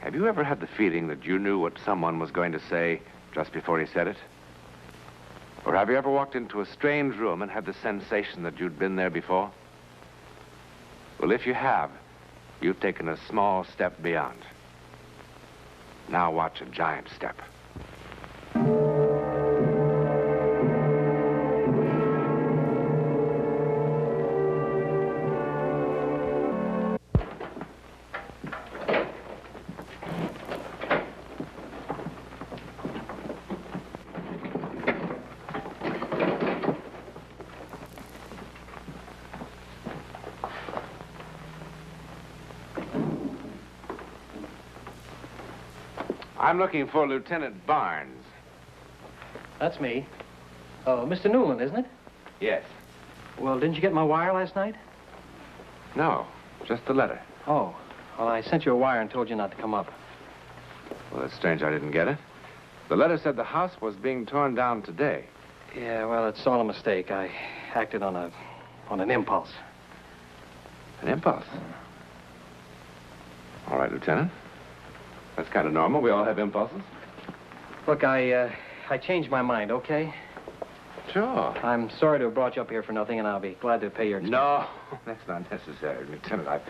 Have you ever had the feeling that you knew what someone was going to say just before he said it? Or have you ever walked into a strange room and had the sensation that you'd been there before? Well, if you have, you've taken a small step beyond. Now watch a giant step. I'm looking for Lieutenant Barnes. That's me. Oh, Mr. Newland, isn't it? Yes. Well, didn't you get my wire last night? No, just the letter. Oh, well, I sent you a wire and told you not to come up. Well, it's strange I didn't get it. The letter said the house was being torn down today. Yeah, well, it's all a mistake. I acted on an impulse. An impulse? All right, Lieutenant. That's kind of normal. We all have impulses. Look, I changed my mind, okay? Sure. I'm sorry to have brought you up here for nothing, and I'll be glad to pay your expenses. No, that's not necessary, Lieutenant.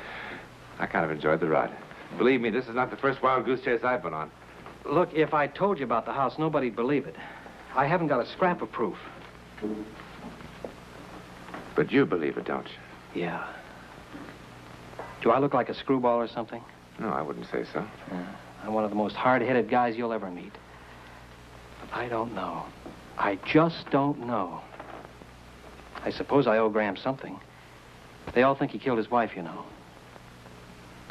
I kind of enjoyed the ride. Believe me, this is not the first wild goose chase I've been on. Look, if I told you about the house, nobody'd believe it. I haven't got a scrap of proof. But you believe it, don't you? Yeah. Do I look like a screwball or something? No, I wouldn't say so. I'm one of the most hard-headed guys you'll ever meet. But I don't know. I just don't know. I suppose I owe Graham something. They all think he killed his wife, you know.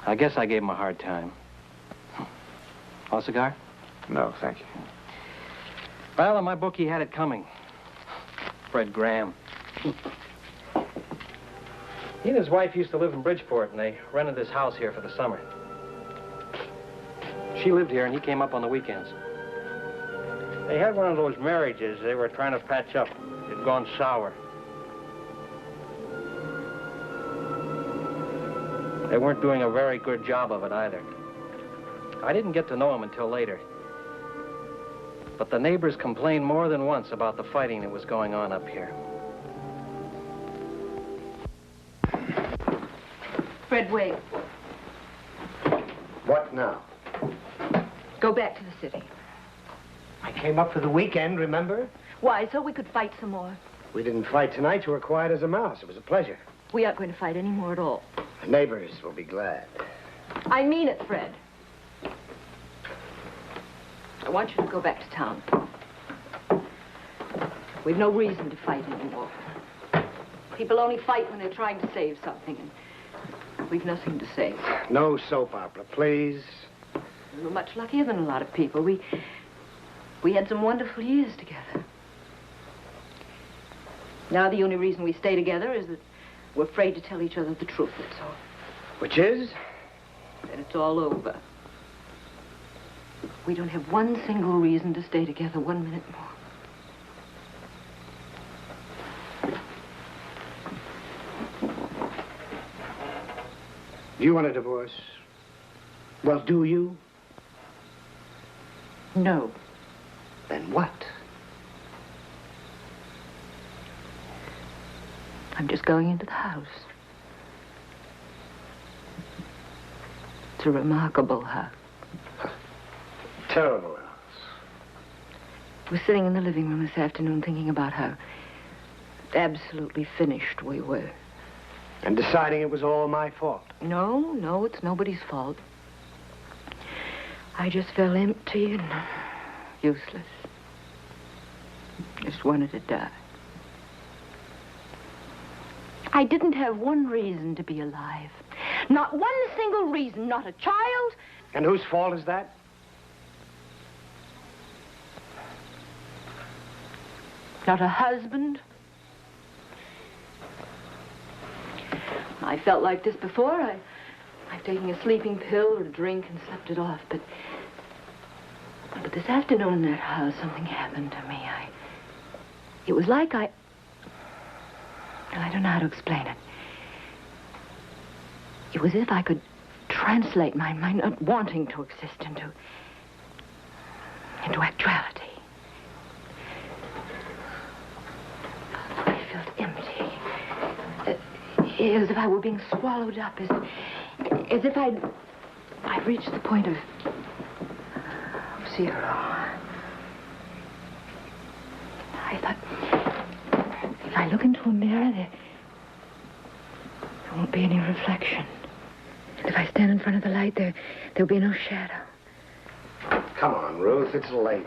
I guess I gave him a hard time. Want a cigar? No, thank you. Well, in my book, he had it coming. Fred Graham. He and his wife used to live in Bridgeport, and they rented this house here for the summer. She lived here, and he came up on the weekends. They had one of those marriages they were trying to patch up. It had gone sour. They weren't doing a very good job of it either. I didn't get to know him until later. But the neighbors complained more than once about the fighting that was going on up here. Fred, wait. What now? Go back to the city. I came up for the weekend, remember? Why, so we could fight some more. We didn't fight tonight. You were quiet as a mouse. It was a pleasure. We aren't going to fight any more at all. The neighbors will be glad. I mean it, Fred. I want you to go back to town. We've no reason to fight anymore. People only fight when they're trying to save something, and we've nothing to save. No soap opera, please. We were much luckier than a lot of people. We had some wonderful years together. Now the only reason we stay together is that we're afraid to tell each other the truth, that's all. Which is? That it's all over. We don't have one single reason to stay together 1 minute more. You want a divorce? Well, do you? No. Then what? I'm just going into the house. It's a remarkable house. Terrible house. I was sitting in the living room this afternoon thinking about how absolutely finished we were. And deciding it was all my fault. No, it's nobody's fault. I just felt empty and useless. Just wanted to die. I didn't have one reason to be alive. Not one single reason, not a child. And whose fault is that? Not a husband. I felt like this before. I've taken a sleeping pill or a drink and slept it off, but this afternoon in that house, something happened to me. It was like I don't know how to explain it. It was as if I could translate my not wanting to exist into actuality. I felt empty. As if I were being swallowed up, as if I'd reached the point of zero. I thought, if I look into a mirror, there won't be any reflection. If I stand in front of the light, there'll be no shadow. Come on, Ruth, it's late.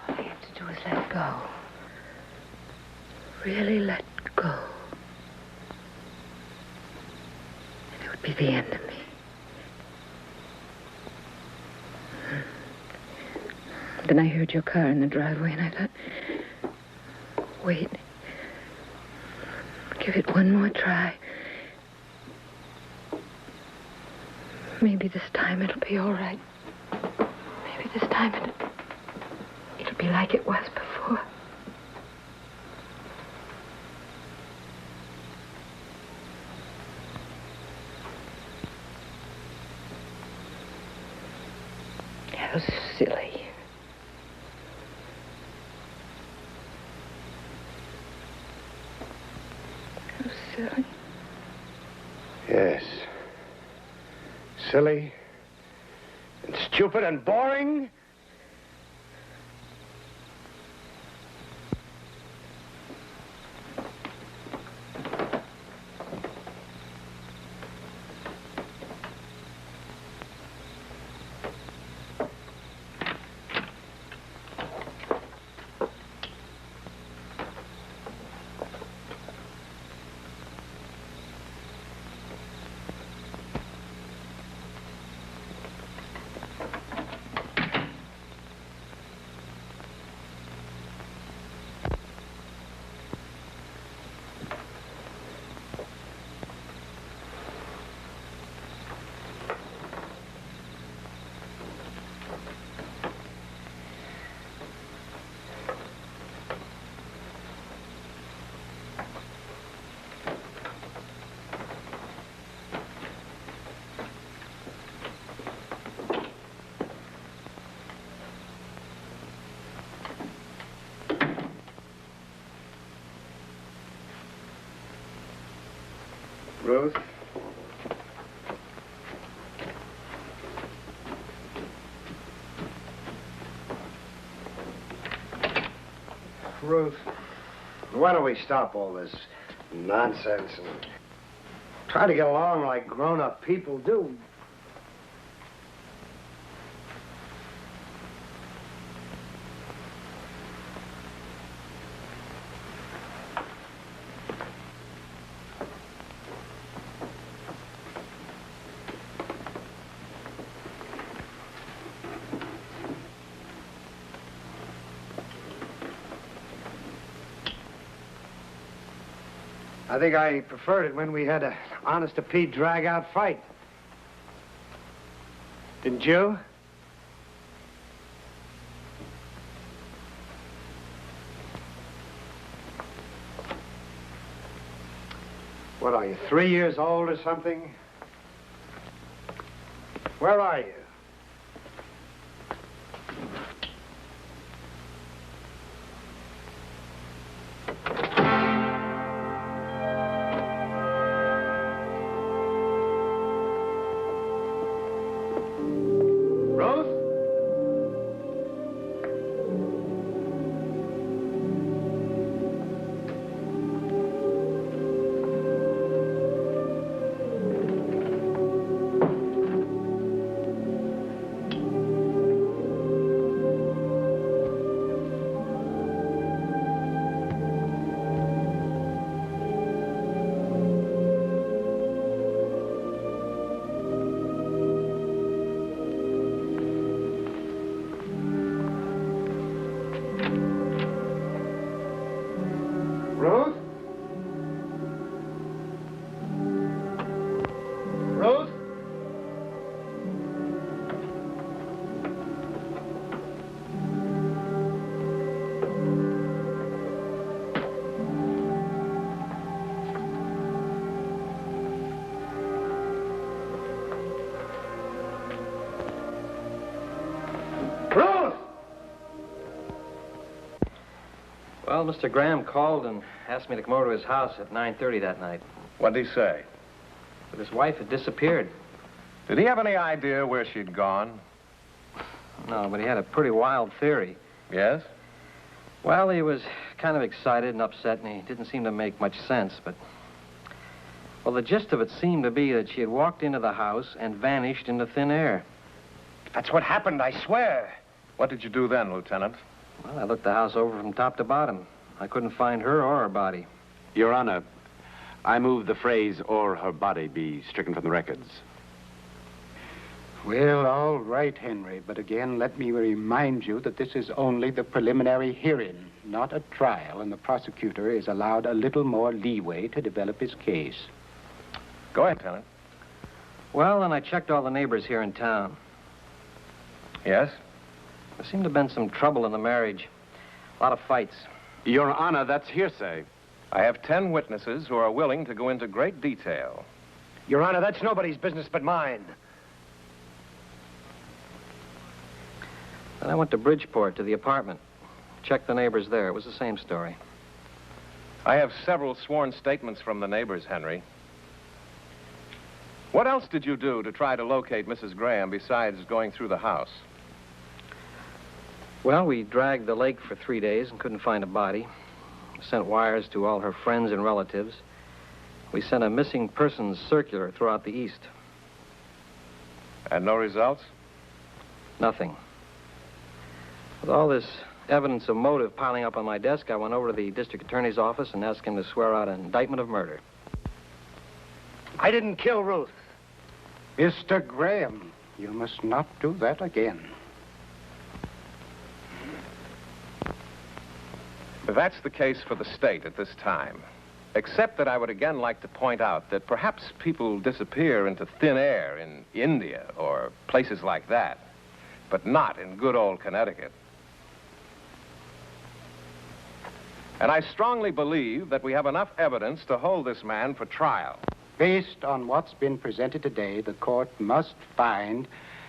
All I have to do is let go. Really let go. And it would be the end of me. Then I heard your car in the driveway, and I thought, wait. Give it one more try. Maybe this time it'll be all right. Maybe this time it'll be like it was before. How silly. How silly. Yes. Silly and stupid and boring. Ruth? Ruth, why don't we stop all this nonsense and try to get along like grown-up people do? I think I preferred it when we had an honest-to-Pete drag-out fight. Didn't you? What are you, 3 years old or something? Where are you? Well, Mr. Graham called and asked me to come over to his house at 9:30 that night. What did he say? But his wife had disappeared. Did he have any idea where she'd gone? No, but he had a pretty wild theory. Yes? Well, he was kind of excited and upset, and he didn't seem to make much sense, but... Well, the gist of it seemed to be that she had walked into the house and vanished into thin air. That's what happened, I swear. What did you do then, Lieutenant? Well, I looked the house over from top to bottom. I couldn't find her or her body. Your Honor, I move the phrase, "or her body," be stricken from the records. Well, all right, Henry, but again, let me remind you that this is only the preliminary hearing, not a trial, and the prosecutor is allowed a little more leeway to develop his case. Go ahead, Lieutenant. Well, then I checked all the neighbors here in town. Yes? There seemed to have been some trouble in the marriage. A lot of fights. Your Honor, that's hearsay. I have 10 witnesses who are willing to go into great detail. Your Honor, that's nobody's business but mine. Then I went to Bridgeport to the apartment. Checked the neighbors there. It was the same story. I have several sworn statements from the neighbors, Henry. What else did you do to try to locate Mrs. Graham besides going through the house? Well, we dragged the lake for 3 days and couldn't find a body. Sent wires to all her friends and relatives. We sent a missing persons circular throughout the East. And no results? Nothing. With all this evidence of motive piling up on my desk, I went over to the district attorney's office and asked him to swear out an indictment of murder. I didn't kill Ruth. Mr. Graham, you must not do that again. That's the case for the state at this time. Except that I would again like to point out that perhaps people disappear into thin air in India or places like that, but not in good old Connecticut. And I strongly believe that we have enough evidence to hold this man for trial. Based on what's been presented today, the court must find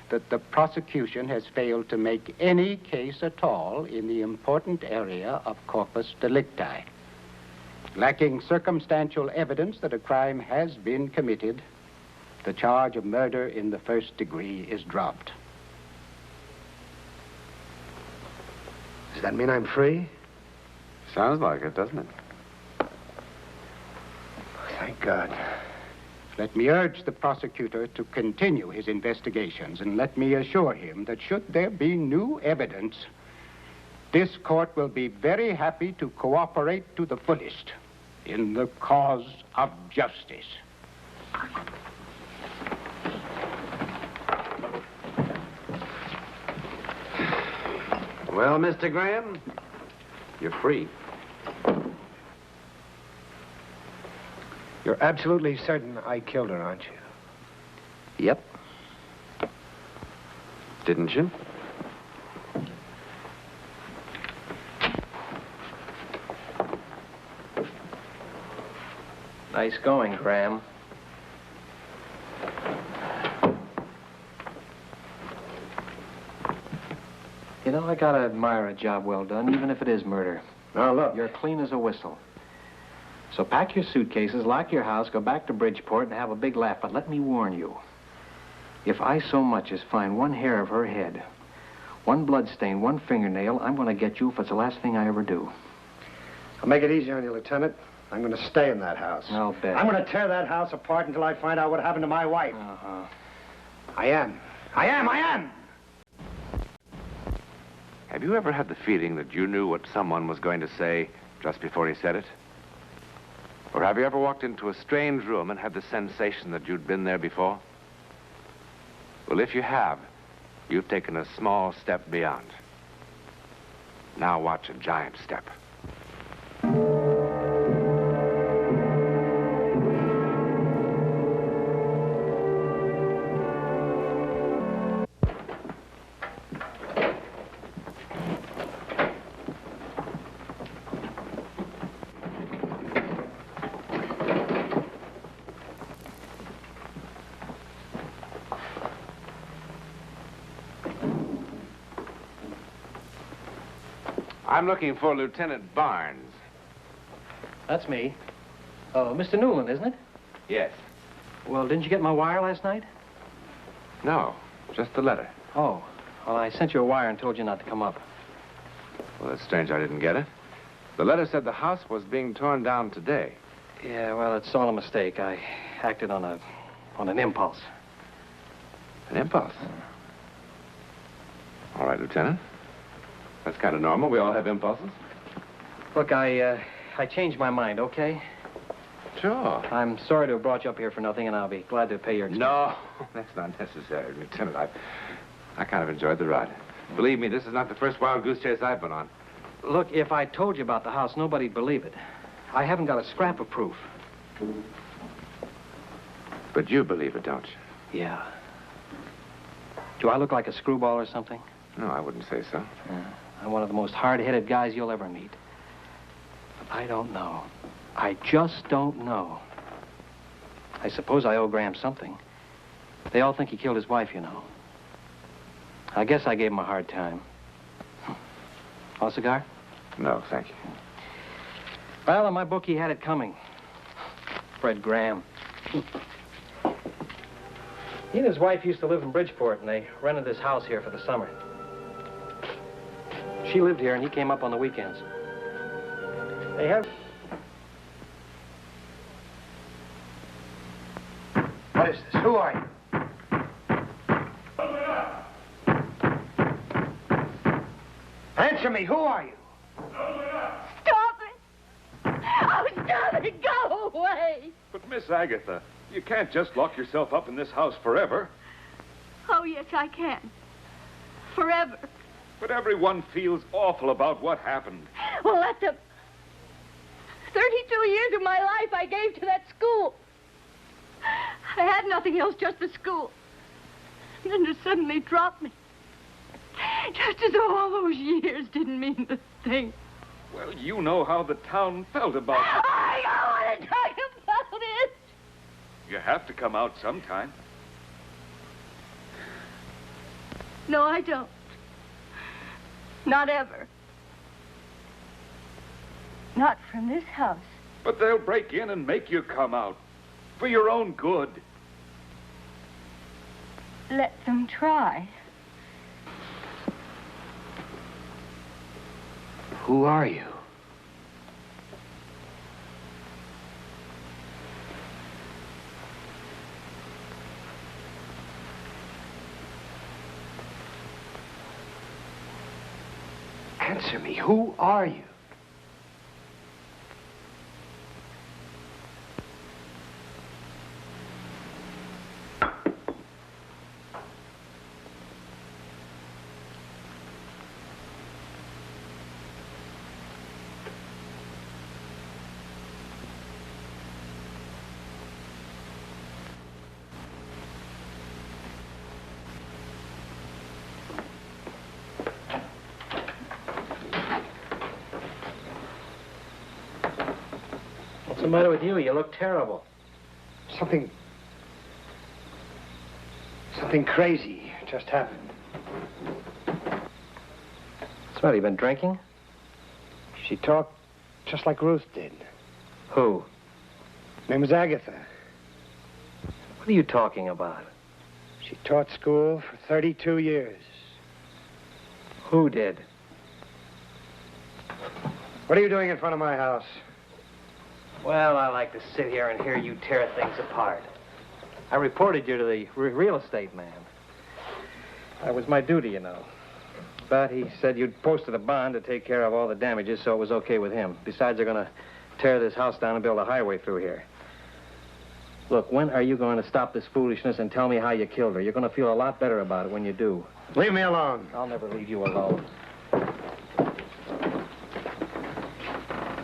that the prosecution has failed to make any case at all in the important area of corpus delicti. Lacking circumstantial evidence that a crime has been committed, the charge of murder in the first degree is dropped. Does that mean I'm free? Sounds like it, doesn't it? Thank God. Let me urge the prosecutor to continue his investigations, and let me assure him that should there be new evidence, this court will be very happy to cooperate to the fullest in the cause of justice. Well, Mr. Graham, you're free. You're absolutely certain I killed her, aren't you? Yep. Didn't you? Nice going, Graham. You know, I gotta admire a job well done, even if it is murder. Now, look. You're clean as a whistle. So pack your suitcases, lock your house, go back to Bridgeport, and have a big laugh. But let me warn you, if I so much as find one hair of her head, one blood stain, one fingernail, I'm going to get you if it's the last thing I ever do. I'll make it easy on you, Lieutenant. I'm going to stay in that house. I'll bet. I'm going to tear that house apart until I find out what happened to my wife. Uh-huh. I am. Have you ever had the feeling that you knew what someone was going to say just before he said it? Or have you ever walked into a strange room and had the sensation that you'd been there before? Well, if you have, you've taken a small step beyond. Now watch a giant step. I'm looking for Lieutenant Barnes. That's me. Oh, Mr. Newland, isn't it? Yes. Well, didn't you get my wire last night? No, just the letter. Oh, well, I sent you a wire and told you not to come up. Well, it's strange I didn't get it. The letter said the house was being torn down today. Yeah, well, it's all a mistake. I acted on an impulse. An impulse? All right, Lieutenant. That's kind of normal. We all have impulses. Look, I changed my mind, okay? Sure. I'm sorry to have brought you up here for nothing, and I'll be glad to pay your expenses. No, that's not necessary, Lieutenant. I kind of enjoyed the ride. Believe me, this is not the first wild goose chase I've been on. Look, if I told you about the house, nobody'd believe it. I haven't got a scrap of proof. But you believe it, don't you? Yeah. Do I look like a screwball or something? No, I wouldn't say so. I'm one of the most hard-headed guys you'll ever meet. But I don't know. I just don't know. I suppose I owe Graham something. They all think he killed his wife, you know. I guess I gave him a hard time. Want a cigar? No, thank you. Well, in my book, he had it coming. Fred Graham. He and his wife used to live in Bridgeport, and they rented this house here for the summer. She lived here, and he came up on the weekends. They have... What is this? Who are you? Answer me, who are you? Stop it! Oh, stop it! Go away! But, Miss Agatha, you can't just lock yourself up in this house forever. Oh, yes, I can. Forever. But everyone feels awful about what happened. Well, that's 32 years of my life I gave to that school. I had nothing else, just the school. And then to suddenly drop me. Just as though all those years didn't mean a thing. Well, you know how the town felt about it. I don't want to talk about it. You have to come out sometime. No, I don't. Not ever. Not from this house. But they'll break in and make you come out. For your own good. Let them try. Who are you? Answer me, who are you? What's the matter with you? You look terrible. Something crazy just happened. What's the matter? You been drinking? She talked just like Ruth did. Who? Her name was Agatha. What are you talking about? She taught school for 32 years. Who did? What are you doing in front of my house? Well, I like to sit here and hear you tear things apart. I reported you to the real estate man. That was my duty, you know. But he said you'd posted a bond to take care of all the damages, so it was okay with him. Besides, they're going to tear this house down and build a highway through here. Look, when are you going to stop this foolishness and tell me how you killed her? You're going to feel a lot better about it when you do. Leave me alone. I'll never leave you alone.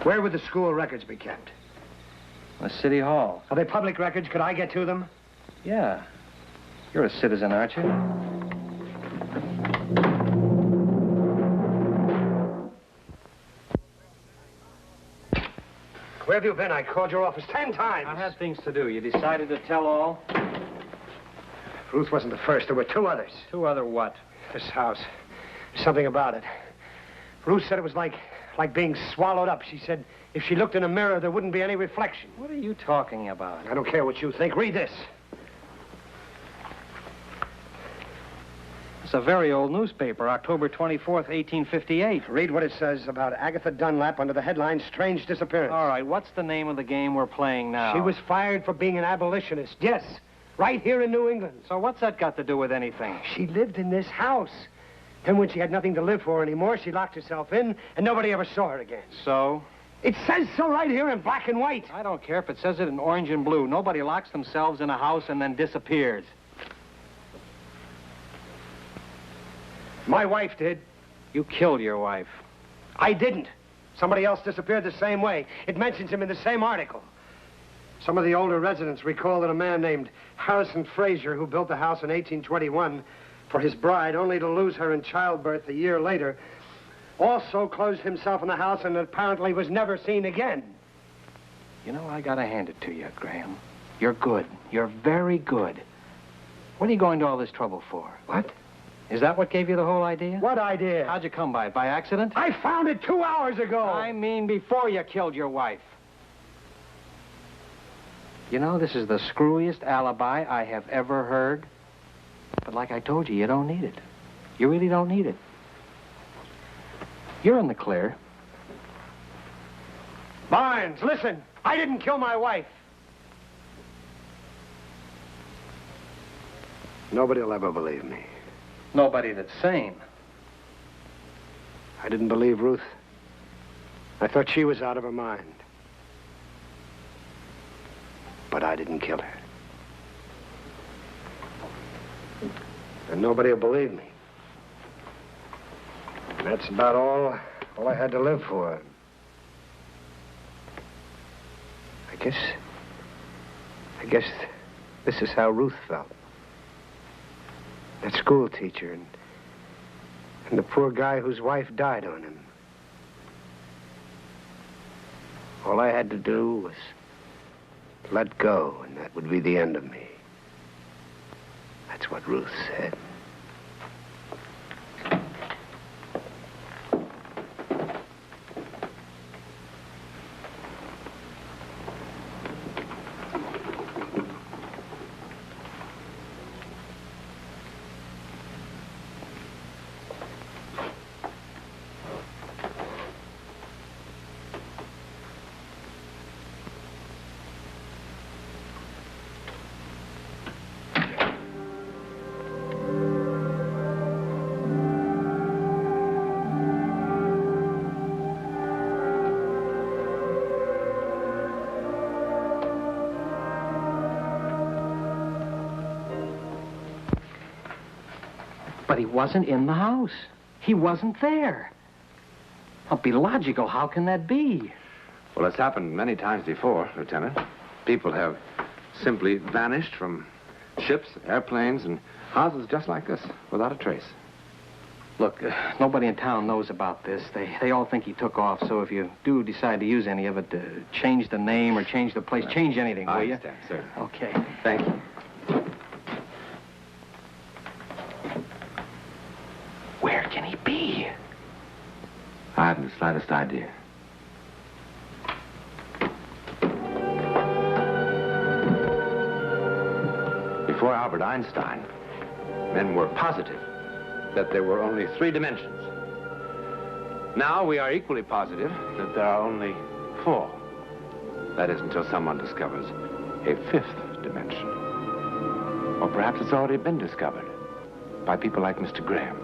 Where would the school records be kept? The city hall. Are they public records? Could I get to them? Yeah. You're a citizen, aren't you? Where have you been? I called your office 10 times. I had things to do. You decided to tell all? Ruth wasn't the first. There were 2 others. 2 other what? This house. There's something about it. Ruth said it was like being swallowed up. She said if she looked in a mirror, there wouldn't be any reflection. What are you talking about? I don't care what you think. Read this. It's a very old newspaper, October 24th, 1858. Read what it says about Agatha Dunlap under the headline, Strange Disappearance. All right, what's the name of the game we're playing now? She was fired for being an abolitionist, yes. Right here in New England. So what's that got to do with anything? She lived in this house. Then when she had nothing to live for anymore, she locked herself in, and nobody ever saw her again. So? It says so right here in black and white. I don't care if it says it in orange and blue. Nobody locks themselves in a house and then disappears. My wife did. You killed your wife. I didn't. Somebody else disappeared the same way. It mentions him in the same article. Some of the older residents recall that a man named Harrison Frazier, who built the house in 1821 for his bride, only to lose her in childbirth a year later, also closed himself in the house and apparently was never seen again. You know, I gotta hand it to you, Graham. You're good. You're very good. What are you going to all this trouble for? What? Is that what gave you the whole idea? What idea? How'd you come by it? By accident? I found it 2 hours ago. I mean before you killed your wife. You know, this is the screwiest alibi I have ever heard. But like I told you, you don't need it. You really don't need it. You're in the clear. Barnes, listen. I didn't kill my wife. Nobody will ever believe me. Nobody that's sane. I didn't believe Ruth. I thought she was out of her mind. But I didn't kill her. And nobody will believe me. And that's about all I had to live for. I guess this is how Ruth felt. That school teacher and the poor guy whose wife died on him. All I had to do was let go, and that would be the end of me. That's what Ruth said. But he wasn't in the house. He wasn't there. I'll be logical. How can that be? Well, it's happened many times before, Lieutenant. People have simply vanished from ships, airplanes, and houses just like this, without a trace. Look, nobody in town knows about this. They all think he took off, so if you do decide to use any of it, change the name or change the place, change anything, will you? I understand, sir. Okay. Thank you. Where can he be? I haven't the slightest idea. Before Albert Einstein, men were positive that there were only 3 dimensions. Now we are equally positive that there are only 4. That is until someone discovers a 5th dimension. Or perhaps it's already been discovered by people like Mr. Graham.